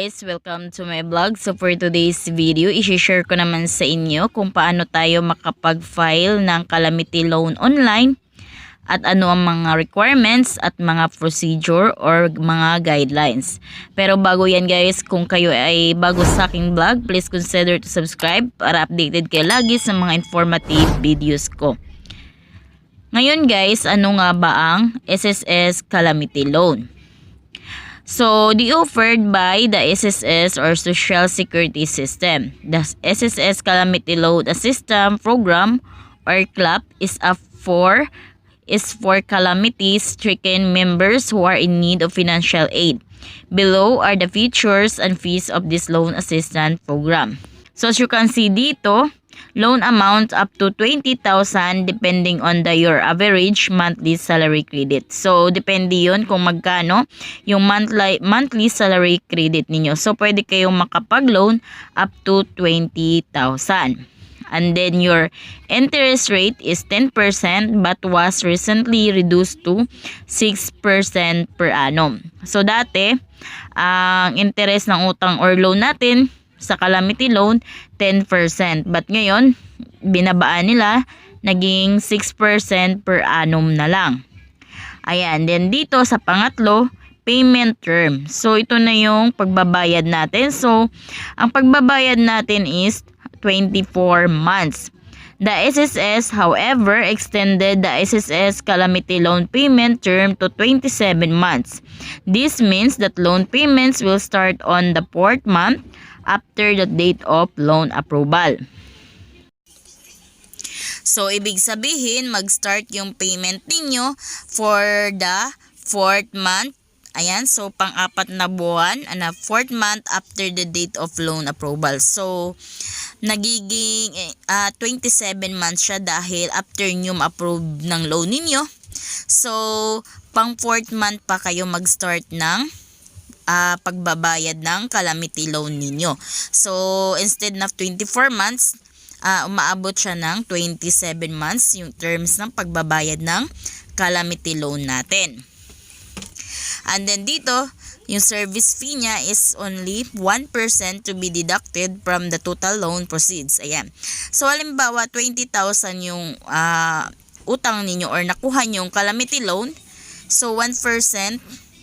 guys! Welcome to my vlog. So for today's video, i-share ko naman sa inyo kung paano tayo makapag-file ng calamity loan online at ano ang mga requirements at mga procedure or mga guidelines. Pero bago yan guys, kung kayo ay bago sa aking vlog, please consider to subscribe para updated kayo lagi sa mga informative videos ko. Ngayon guys, ano nga ba ang SSS Calamity Loan? So, offered by the SSS or Social Security System. The SSS Calamity Loan Assistance Program or CLAP is for calamity-stricken members who are in need of financial aid. Below are the features and fees of this loan assistance program. So, as you can see dito, loan amount up to 20,000 depending on your average monthly salary credit. So, depende yun kung magkano yung monthly salary credit ninyo. So, pwede kayong makapag-loan up to 20,000. And then, your interest rate is 10% but was recently reduced to 6% per annum. So, dati, ang interest ng utang or loan natin sa calamity loan, 10%. But ngayon, binabaan nila, naging 6% per annum na lang. Ayan, then dito sa pangatlo, payment term. So, ito na yung pagbabayad natin. So, ang pagbabayad natin is 24 months. The SSS, however, extended the SSS calamity loan payment term to 27 months. This means that loan payments will start on the 4th month after the date of loan approval. So, ibig sabihin, mag-start yung payment ninyo for the 4th month. Ayan, so pang-apat na buwan, 4th month after the date of loan approval. So, nagiging 27 months siya dahil after nyo ma-approve ng loan ninyo. So, pang 4th month pa kayo mag-start ng pagbabayad ng calamity loan ninyo. So, instead of 24 months, umaabot siya ng 27 months yung terms ng pagbabayad ng calamity loan natin. And then dito, yung service fee niya is only 1% to be deducted from the total loan proceeds. Ayan. So, halimbawa, 20,000 yung utang ninyo or nakuha nyo yung calamity loan. So, 1%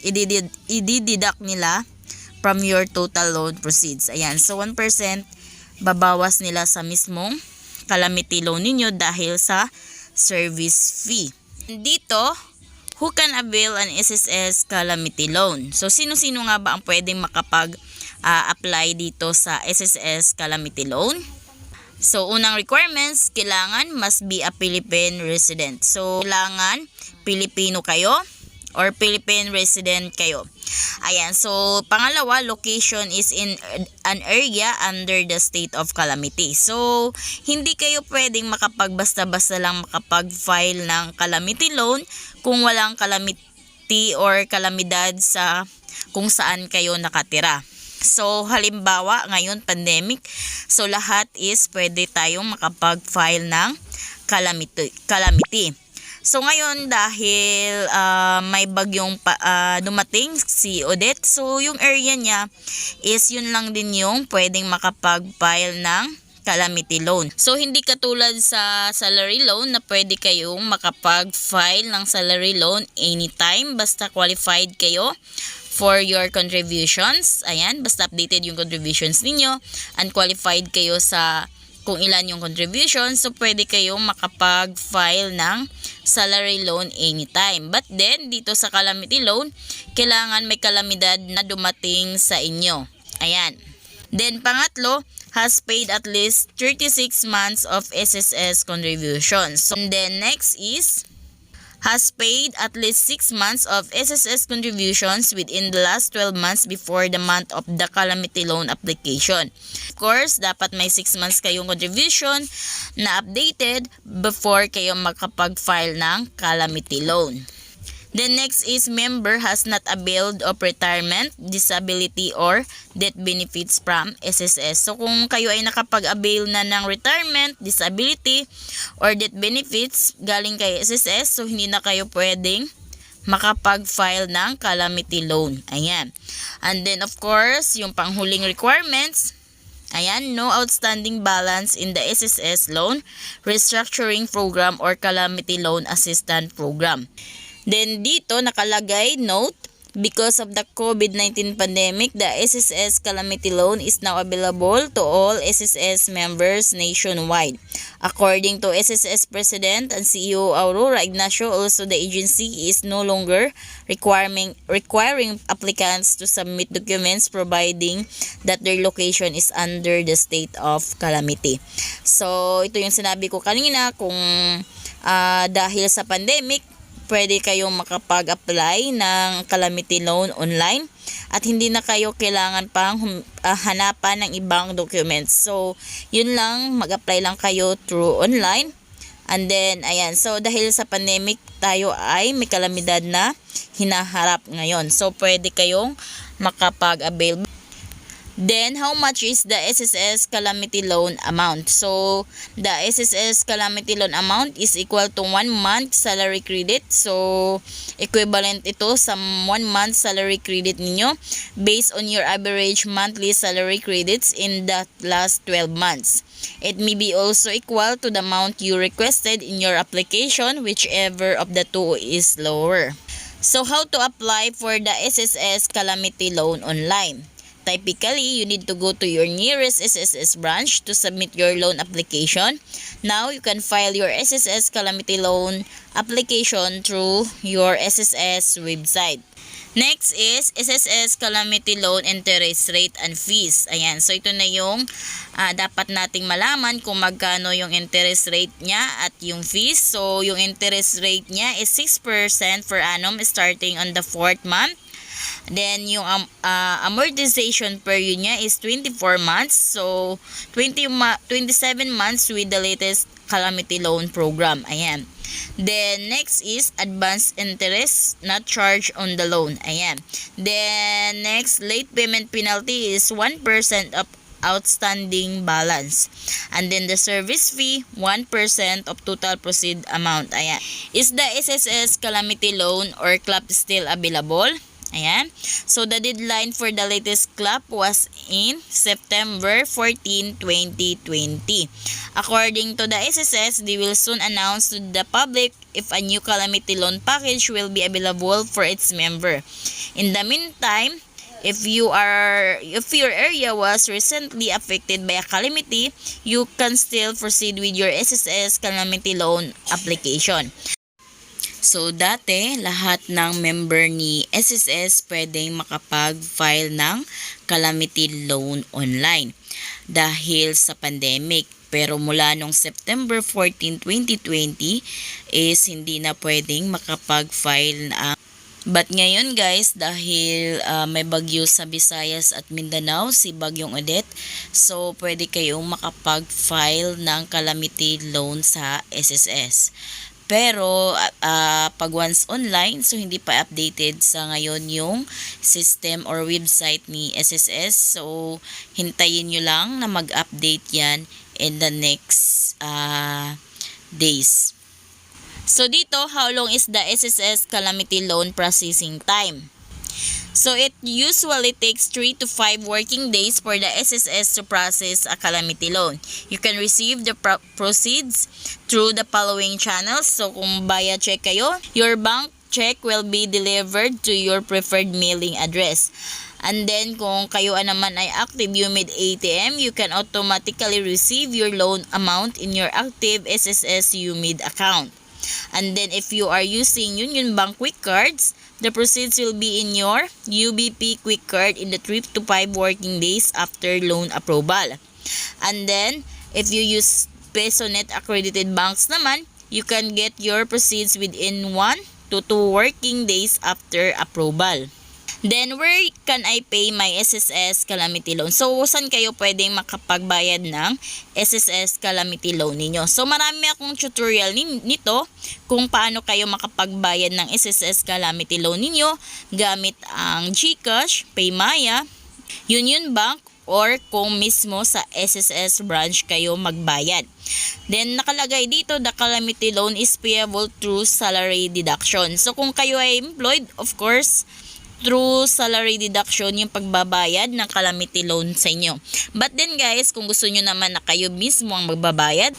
i-deduct nila from your total loan proceeds. Ayan. So, 1% babawas nila sa mismong calamity loan ninyo dahil sa service fee. Dito, who can avail an SSS calamity loan? So, sino-sino nga ba ang pwedeng makapag-apply dito sa SSS calamity loan? So, unang requirements, kailangan must be a Philippine resident. So, kailangan Pilipino kayo or Philippine resident kayo. Ayan, so pangalawa, location is in an area under the state of calamity. So, hindi kayo pwedeng basta-basta lang makapag-file ng calamity loan kung walang calamity or kalamidad sa kung saan kayo nakatira. So, halimbawa, ngayon pandemic, so lahat is pwede tayong makapag-file ng calamity. So ngayon dahil may bagyong dumating si Odette, so yung area niya is yun lang din yung pwedeng makapag-file ng calamity loan. So hindi katulad sa salary loan na pwede kayong makapag-file ng salary loan anytime basta qualified kayo for your contributions. Ayan, basta updated yung contributions ninyo and qualified kayo sa kung ilan yung contribution, so pwede kayong makapag-file ng salary loan anytime. But then, dito sa calamity loan, kailangan may kalamidad na dumating sa inyo. Ayan. Then, pangatlo, has paid at least 36 months of SSS contributions. So, and then, next is has paid at least 6 months of SSS contributions within the last 12 months before the month of the calamity loan application. Of course, dapat may 6 months kayong contribution na updated before kayo makapag-file ng calamity loan. The next is member has not availed of retirement, disability, or death benefits from SSS. So kung kayo ay nakapag-avail na ng retirement, disability, or death benefits galing kay SSS, so hindi na kayo pwedeng makapag-file ng calamity loan. Ayan. And then of course, yung panghuling requirements, ayan, no outstanding balance in the SSS loan, restructuring program or calamity loan assistance program. Then dito nakalagay, note, because of the COVID-19 pandemic, the SSS Calamity Loan is now available to all SSS members nationwide. According to SSS President and CEO Aurora Ignacio, also the agency is no longer requiring applicants to submit documents providing that their location is under the state of calamity. So, ito yung sinabi ko kanina, kung dahil sa pandemic, pwede kayong makapag-apply ng calamity loan online at hindi na kayo kailangan pang hanapan ng ibang documents. So, yun lang, mag-apply lang kayo through online. And then, ayan, so dahil sa pandemic, tayo ay may kalamidad na hinaharap ngayon. So, pwede kayong makapag-avail. Then, how much is the SSS Calamity Loan amount? So, the SSS Calamity Loan amount is equal to 1 month salary credit. So, equivalent ito sa 1 month salary credit ninyo based on your average monthly salary credits in the last 12 months. It may be also equal to the amount you requested in your application, whichever of the two is lower. So, how to apply for the SSS Calamity Loan online? Typically, you need to go to your nearest SSS branch to submit your loan application. Now, you can file your SSS Calamity Loan application through your SSS website. Next is SSS Calamity Loan Interest Rate and Fees. Ayan, so ito na yung dapat nating malaman kung magkano yung interest rate niya at yung fees. So, yung interest rate niya is 6% per annum starting on the 4th month. Then, yung amortization period niya is 24 months. So, 27 months with the latest calamity loan program. Ayan. Then, next is advance interest not charged on the loan. Ayan. Then, next, late payment penalty is 1% of outstanding balance. And then, the service fee, 1% of total proceed amount. Ayan. Is the SSS calamity loan or CLAP still available? Ayan. So, the deadline for the latest CLAP was in September 14, 2020. According to the SSS, they will soon announce to the public if a new calamity loan package will be available for its member. In the meantime, if your area was recently affected by a calamity, you can still proceed with your SSS calamity loan application. So, dati, lahat ng member ni SSS pwedeng makapag-file ng calamity loan online dahil sa pandemic. Pero mula nung September 14, 2020 is hindi na pwedeng makapag-file na. But ngayon guys, dahil may bagyo sa Visayas at Mindanao, si Bagyong Odette, so pwede kayong makapag-file ng calamity loan sa SSS. Pero pag once online, so hindi pa updated sa ngayon yung system or website ni SSS. So hintayin nyo lang na mag-update yan in the next days. So dito, how long is the SSS calamity loan processing time? So it usually takes 3 to 5 working days for the SSS to process a calamity loan. You can receive the proceeds through the following channels. So kung via check kayo, your bank check will be delivered to your preferred mailing address. And then kung kayo naman ay active UMID ATM, you can automatically receive your loan amount in your active SSS UMID account. And then if you are using Union Bank Quick Cards, the proceeds will be in your UBP Quick Card in the 3 to 5 working days after loan approval. And then, if you use PesoNet accredited banks naman, you can get your proceeds within 1 to 2 working days after approval. Then, where can I pay my SSS calamity loan? So, saan kayo pwedeng makapagbayad ng SSS calamity loan ninyo? So, marami akong tutorial nito kung paano kayo makapagbayad ng SSS calamity loan ninyo gamit ang GCash, Paymaya, Union Bank, or kung mismo sa SSS branch kayo magbayad. Then nakalagay dito, the calamity loan is payable through salary deduction. So kung kayo ay employed, of course, through salary deduction yung pagbabayad ng calamity loan sa inyo. But then guys, kung gusto nyo naman na kayo mismo ang magbabayad,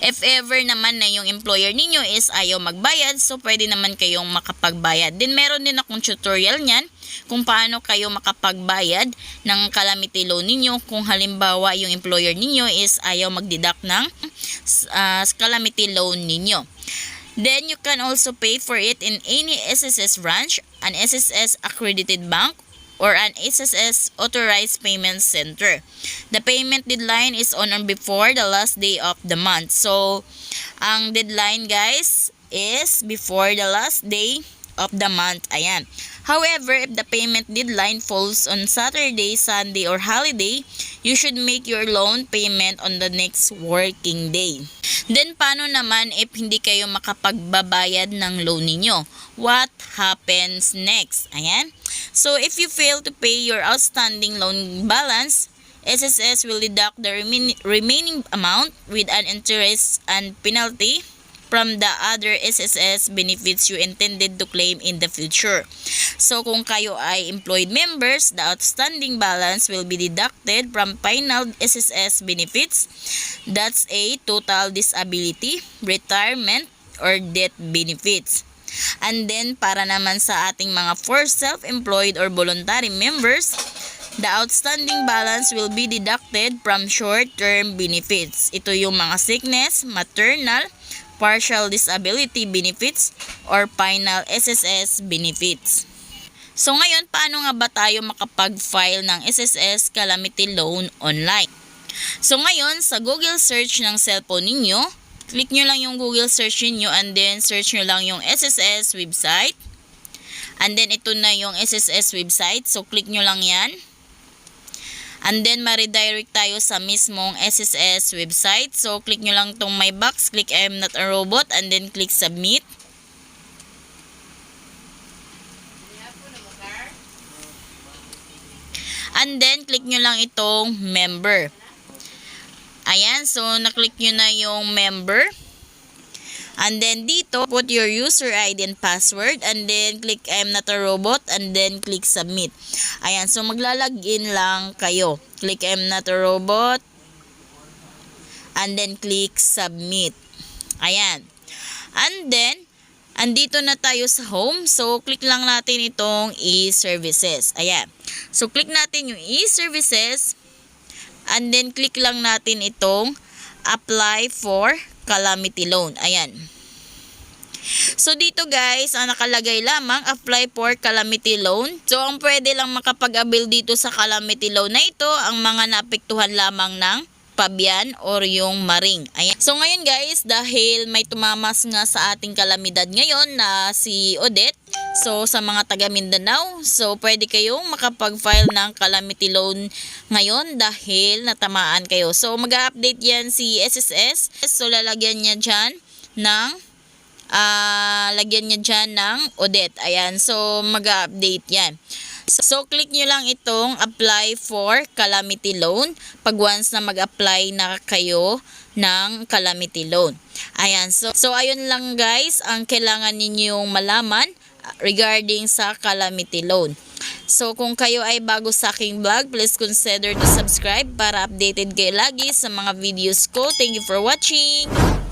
if ever naman na yung employer ninyo is ayaw magbayad, so pwede naman kayong makapagbayad. Then meron din akong tutorial niyan kung paano kayo makapagbayad ng calamity loan ninyo kung halimbawa yung employer ninyo is ayaw magdeduct ng calamity loan ninyo. Then you can also pay for it in any SSS branch, an SSS accredited bank, or an SSS authorized payment center. The payment deadline is on or before the last day of the month. So, ang deadline guys is before the last day of the month. Ayan. However, if the payment deadline falls on Saturday, Sunday, or holiday, you should make your loan payment on the next working day. Then, paano naman if hindi kayo makapagbabayad ng loan ninyo? What happens next? Ayan. So, if you fail to pay your outstanding loan balance, SSS will deduct the remaining amount with an interest and penalty from the other SSS benefits you intended to claim in the future. So, kung kayo ay employed members, the outstanding balance will be deducted from final SSS benefits. That's a total disability, retirement, or death benefits. And then, para naman sa ating mga for self-employed or voluntary members, the outstanding balance will be deducted from short-term benefits. Ito yung mga sickness, maternal, partial disability benefits, or final SSS benefits. So ngayon, paano nga ba tayo makapag-file ng SSS Calamity Loan online? So ngayon, sa Google search ng cellphone ninyo, click nyo lang yung Google search niyo and then search nyo lang yung SSS website. And then ito na yung SSS website. So click nyo lang yan. And then, ma-redirect tayo sa mismong SSS website. So, click nyo lang tong my box. Click I am not a robot. And then, click submit. And then, click nyo lang itong member. Ayan. So, na-click nyo na yung member. And then, dito, put your user ID and password. And then, click I am not a robot. And then, click submit. Ayan. So, maglalagin lang kayo. Click I am not a robot. And then, click submit. Ayan. And then, andito na tayo sa home. So, click lang natin itong e-services. Ayan. So, click natin yung e-services. And then, click lang natin itong apply for calamity loan. Ayan. So, dito guys, ang nakalagay lamang, apply for calamity loan. So, ang pwede lang makapag-avail dito sa calamity loan na ito, ang mga naapektuhan lamang ng Pabian or yung Maring. Ayan. So, ngayon guys, dahil may tumamas nga sa ating kalamidad ngayon na si Odette, so sa mga taga Mindanao, so pwede kayong makapag-file ng calamity loan ngayon dahil natamaan kayo. So, mag-update yan si SSS. So, lalagyan niya dyan ng Odette. Ayan. So, mag-update yan. So, click nyo lang itong apply for calamity loan pag once na mag-apply na kayo ng calamity loan. Ayan. So ayun lang guys ang kailangan ninyong malaman regarding sa calamity loan. So, kung kayo ay bago sa aking vlog, please consider to subscribe para updated kayo lagi sa mga videos ko. Thank you for watching!